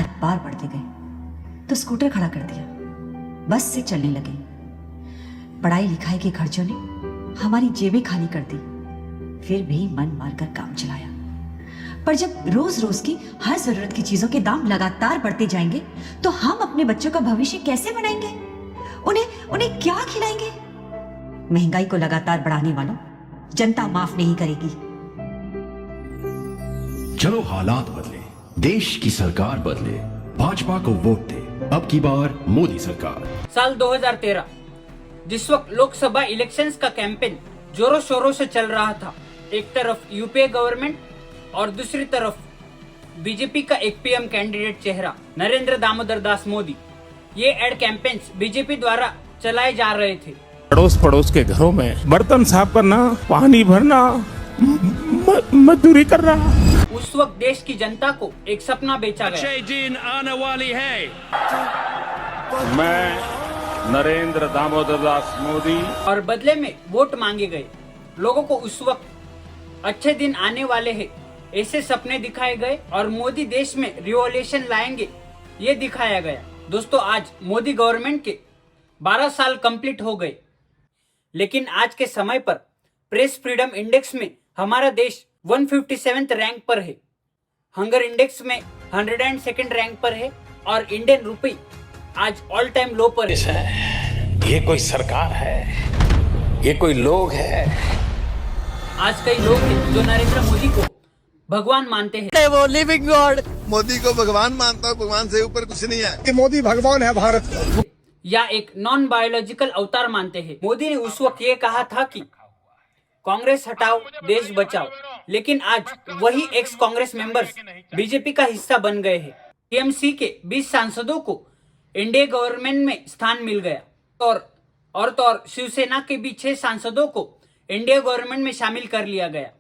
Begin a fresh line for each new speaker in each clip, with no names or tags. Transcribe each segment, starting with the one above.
बार बार बढ़ते गए तो स्कूटर खड़ा कर दिया, बस से चलने लगे। पढ़ाई लिखाई के खर्चों ने हमारी जेबें खाली कर दी, फिर भी मन मारकर काम चलाया। पर जब रोज रोज की हर जरूरत की चीजों के दाम लगातार बढ़ते जाएंगे तो हम अपने बच्चों का भविष्य कैसे बनाएंगे? उन्हें उन्हें क्या खिलाएंगे? महंगाई को लगातार बढ़ाने वालों जनता माफ नहीं करेगी।
चलो हालात बदले, देश की सरकार बदले, भाजपा को वोट दे, अब की बार मोदी सरकार।
साल 2013 जिस वक्त लोकसभा इलेक्शंस का कैंपेन जोरों शोरों से चल रहा था, एक तरफ यूपीए गवर्नमेंट और दूसरी तरफ बीजेपी का एक पीएम कैंडिडेट चेहरा नरेंद्र दामोदर दास मोदी, ये एड कैंपेन्स बीजेपी द्वारा चलाए जा रहे थे।
पड़ोस पड़ोस के घरों में बर्तन साफ करना, पानी भरना, मजदूरी करना।
उस वक्त देश की जनता को एक सपना बेचा गया।
अच्छे दिन आने वाली है। मैं नरेंद्र दामोदर दास मोदी
और बदले में वोट मांगे गए। लोगों को उस वक्त अच्छे दिन आने वाले हैं ऐसे सपने दिखाए गए और मोदी देश में रिवॉल्यूशन लाएंगे ये दिखाया गया। दोस्तों, आज मोदी गवर्नमेंट के 12 साल कंप्लीट हो गए, लेकिन आज के समय पर प्रेस फ्रीडम इंडेक्स में हमारा देश 157th रैंक पर है, हंगर इंडेक्स में 102nd रैंक पर है और इंडियन रुपी आज ऑल टाइम लो पर है।
ये कोई सरकार है, ये कोई लोग है।
आज कई लोग हैं जो नरेंद्र मोदी को भगवान मानते हैं। वो लिविंग गॉड
मोदी को भगवान मानता हूँ, भगवान से ऊपर कुछ नहीं है।
कि मोदी भगवान है भारत का।
या एक नॉन बायोलॉजिकल अवतार मानते हैं। मोदी ने उस वक्त ये कहा था कि कांग्रेस हटाओ, देश बचाओ, लेकिन आज वही एक्स कांग्रेस मेंबर्स बीजेपी का हिस्सा बन गए हैं। टीएमसी के 20 सांसदों को एनडीए गवर्नमेंट में स्थान मिल गया और शिवसेना के भी 6 सांसदों को एनडीए गवर्नमेंट में शामिल कर लिया गया।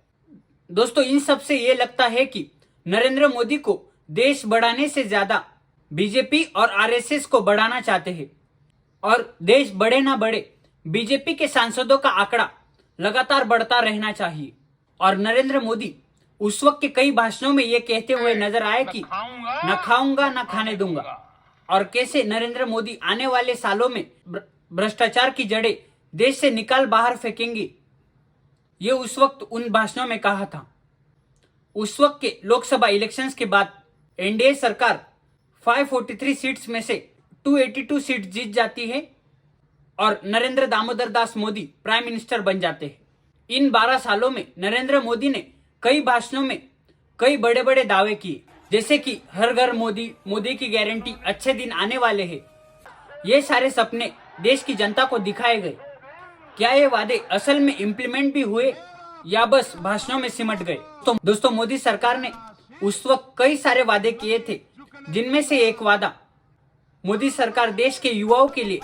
दोस्तों, इन सब से ये लगता है कि नरेंद्र मोदी को देश बढ़ाने से ज्यादा बीजेपी और आरएसएस को बढ़ाना चाहते हैं और देश बढ़े ना बढ़े, बीजेपी के सांसदों का आंकड़ा लगातार बढ़ता रहना चाहिए। और नरेंद्र मोदी उस वक्त के कई भाषणों में ये कहते हुए नजर आए कि न खाऊंगा न खाने दूंगा, और कैसे नरेंद्र मोदी आने वाले सालों में भ्रष्टाचार की जड़ें देश से निकाल बाहर फेंकेंगे, ये उस वक्त उन भाषणों में कहा था। उस वक्त के लोकसभा इलेक्शंस के बाद एनडीए सरकार 543 सीट्स में से 282 सीट जीत जाती है और नरेंद्र दामोदर दास मोदी प्राइम मिनिस्टर बन जाते हैं। इन 12 सालों में नरेंद्र मोदी ने कई भाषणों में कई बड़े बड़े दावे किए, जैसे कि हर घर मोदी, मोदी की गारंटी, अच्छे दिन आने वाले हैं। ये सारे सपने देश की जनता को दिखाए गए। क्या ये वादे असल में इम्प्लीमेंट भी हुए या बस भाषणों में सिमट गए? तो दोस्तों, मोदी सरकार ने उस वक्त कई सारे वादे किए थे, जिनमें से एक वादा, मोदी सरकार देश के युवाओं के लिए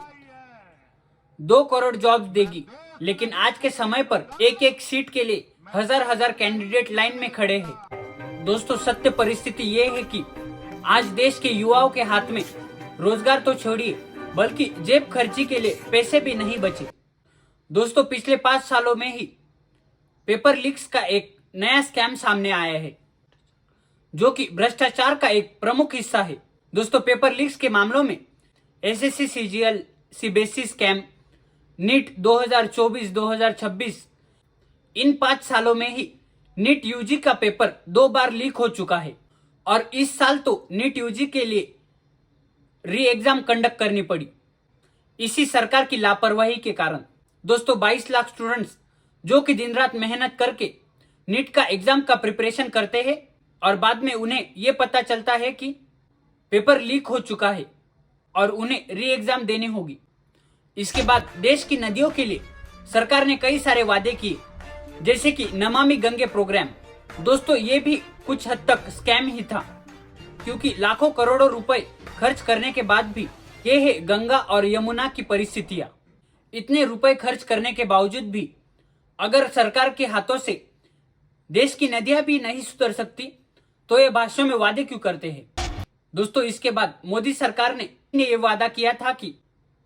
2 करोड़ जॉब्स देगी। लेकिन आज के समय पर एक एक सीट के लिए हजार कैंडिडेट लाइन में खड़े हैं। दोस्तों, सत्य परिस्थिति ये है कि आज देश के युवाओं के हाथ में रोजगार तो छोड़िए, बल्कि जेब खर्ची के लिए पैसे भी नहीं बचे। दोस्तों, पिछले 5 सालों में ही पेपर लीक्स का एक नया स्कैम सामने आया है, जो कि भ्रष्टाचार का एक प्रमुख हिस्सा है। दोस्तों, पेपर लीक्स के मामलों में SSC CGL, CBSE scam, NEET 2024-2026, इन 5 सालों में ही नीट यूजी का पेपर 2 बार लीक हो चुका है और इस साल तो नीट यूजी के लिए री एग्जाम कंडक्ट करनी पड़ी, इसी सरकार की लापरवाही के कारण। दोस्तों, 22 लाख स्टूडेंट्स जो कि दिन रात मेहनत करके नीट का एग्जाम का प्रिपरेशन करते हैं और बाद में उन्हें यह पता चलता है कि पेपर लीक हो चुका है और उन्हें री एग्जाम देनी होगी। इसके बाद देश की नदियों के लिए सरकार ने कई सारे वादे किए, जैसे कि नमामि गंगे प्रोग्राम। दोस्तों, ये भी कुछ हद तक स्कैम ही था, क्योंकि लाखों करोड़ों रुपए खर्च करने के बाद भी ये है गंगा और यमुना की परिस्थितियां। इतने रुपए खर्च करने के बावजूद भी अगर सरकार के हाथों से देश की नदियां भी नहीं सुधर सकती, तो ये भाषणों में वादे क्यों करते हैं? दोस्तों, इसके बाद मोदी सरकार ने ये वादा किया था कि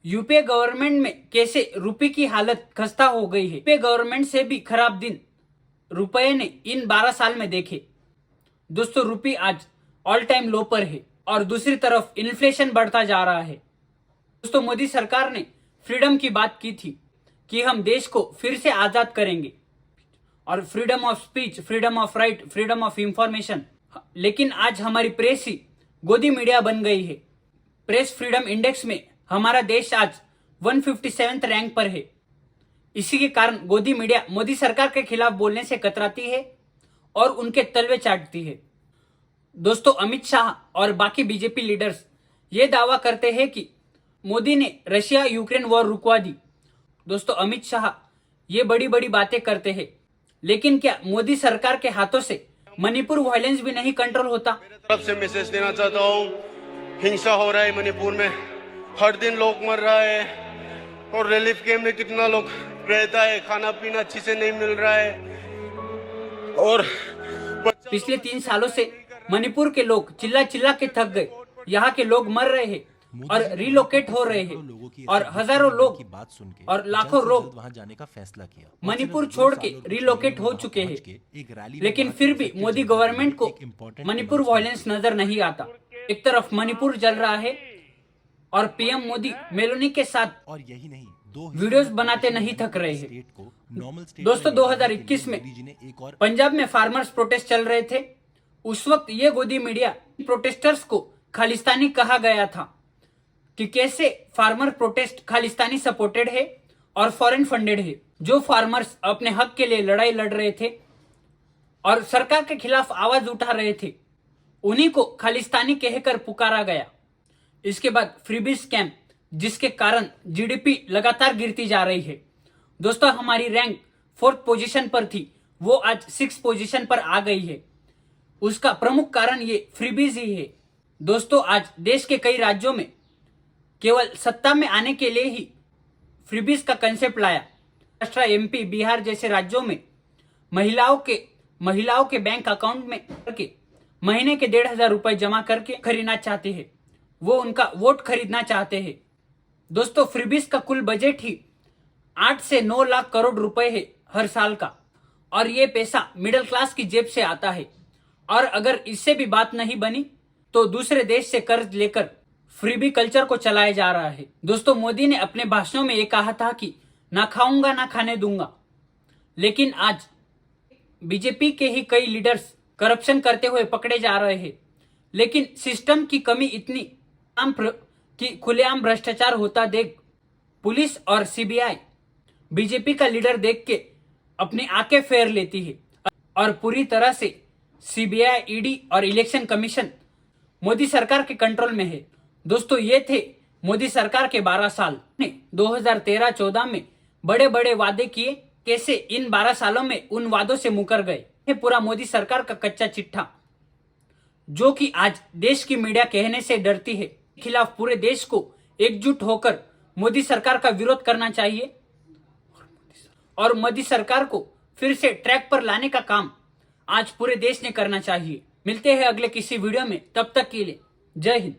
यूपीए गवर्नमेंट में कैसे रुपए की हालत खस्ता हो गई है। यूपीए गवर्नमेंट से भी खराब दिन रुपए ने इन 12 साल में देखे। दोस्तों, रुपये आज ऑल टाइम लो पर है और दूसरी तरफ इन्फ्लेशन बढ़ता जा रहा है। दोस्तों, मोदी सरकार ने फ्रीडम की बात की थी कि हम देश को फिर से आजाद करेंगे और freedom of speech, freedom of right, freedom of information, लेकिन आज हमारी प्रेस ही गोदी मीडिया बन गई है। प्रेस फ्रीडम इंडेक्स में हमारा देश आज 157 रैंक पर है। इसी के कारण गोदी मीडिया मोदी सरकार के खिलाफ बोलने से कतराती है और उनके तलवे चाटती है। दोस्तों, अमित शाह और बाकी बीजेपी लीडर्स ये दावा करते हैं कि मोदी ने रशिया यूक्रेन वॉर रुकवा दी। दोस्तों, अमित शाह ये बड़ी बड़ी बातें करते हैं, लेकिन क्या मोदी सरकार के हाथों से मणिपुर वायलेंस भी नहीं कंट्रोल होता?
तरफ से मैसेज देना चाहता हूँ, हिंसा हो रहा है मणिपुर में, हर दिन लोग मर रहा है और रिलीफ कैंप में कितना लोग रहता है, खाना पीना अच्छी से नहीं मिल रहा है। और
पिछले 3 सालों से मणिपुर के लोग चिल्ला चिल्ला के थक गए। यहाँ के लोग मर रहे हैं और रिलोकेट हो रहे हैं और हजारों लोग और लाखों लोग
वहां जाने का फैसला किया।
मणिपुर छोड़ के रिलोकेट हो चुके हैं, लेकिन फिर भी मोदी गवर्नमेंट को मणिपुर वायलेंस नजर नहीं आता। एक तरफ मणिपुर जल रहा है और पीएम मोदी मेलोनी के साथ
और यही नहीं,
वीडियोस बनाते नहीं थक रहे हैं। दोस्तों, 2021 में पंजाब में फार्मर्स प्रोटेस्ट चल रहे थे। उस वक्त ये गोदी मीडिया प्रोटेस्टर्स को खालिस्तानी कहा गया था कि कैसे फार्मर प्रोटेस्ट खालिस्तानी सपोर्टेड है और फॉरेन फंडेड है। जो फार्मर्स अपने हक के लिए लड़ाई लड़ रहे थे और सरकार के खिलाफ आवाज उठा रहे थे, उन्हीं को खालिस्तानी कहकर पुकारा गया। इसके बाद फ्रीबीज स्कैम, जिसके कारण जीडीपी लगातार गिरती जा रही है। दोस्तों, हमारी रैंक 4th पोजीशन पर थी, वो आज 6th पोजीशन पर आ गई है। उसका प्रमुख कारण ये फ्रीबीज ही है। दोस्तों, आज देश के कई राज्यों में केवल सत्ता में आने के लिए ही फ्रीबीज का कंसेप्ट लाया। महाराष्ट्र, एमपी, बिहार जैसे राज्यों में महिलाओं के बैंक अकाउंट में करके महीने के 1,500 रुपए जमा करके खरीदना चाहते हैं। वो उनका वोट खरीदना चाहते हैं। दोस्तों, फ्रीबीज का कुल बजट ही 8 से 9 लाख करोड़ रुपए है हर साल का, और ये पैसा मिडिल क्लास की जेब से आता है। और अगर इससे भी बात नहीं बनी तो दूसरे देश से कर्ज लेकर फ्रीबी कल्चर को चलाया जा रहा है। दोस्तों, मोदी ने अपने भाषणों में ये कहा था कि ना खाऊंगा ना खाने दूंगा, लेकिन आज बीजेपी के ही कई लीडर्स करप्शन करते हुए पकड़े जा रहे हैं। लेकिन सिस्टम की कमी इतनी कि खुलेआम भ्रष्टाचार होता देख पुलिस और सीबीआई बीजेपी का लीडर देख के अपनी आंखें फेर लेती है और पूरी तरह से सीबीआई, ईडी और इलेक्शन कमीशन मोदी सरकार के कंट्रोल में है। दोस्तों, ये थे मोदी सरकार के 12 साल। 2013-14 में बड़े बड़े वादे किए, कैसे इन 12 सालों में उन वादों से मुकर गए। ये पूरा मोदी सरकार का कच्चा चिट्ठा, जो कि आज देश की मीडिया कहने से डरती है। खिलाफ पूरे देश को एकजुट होकर मोदी सरकार का विरोध करना चाहिए और मोदी सरकार को फिर से ट्रैक पर लाने का काम आज पूरे देश ने करना चाहिए। मिलते हैं अगले किसी वीडियो में, तब तक के लिए जय हिंद।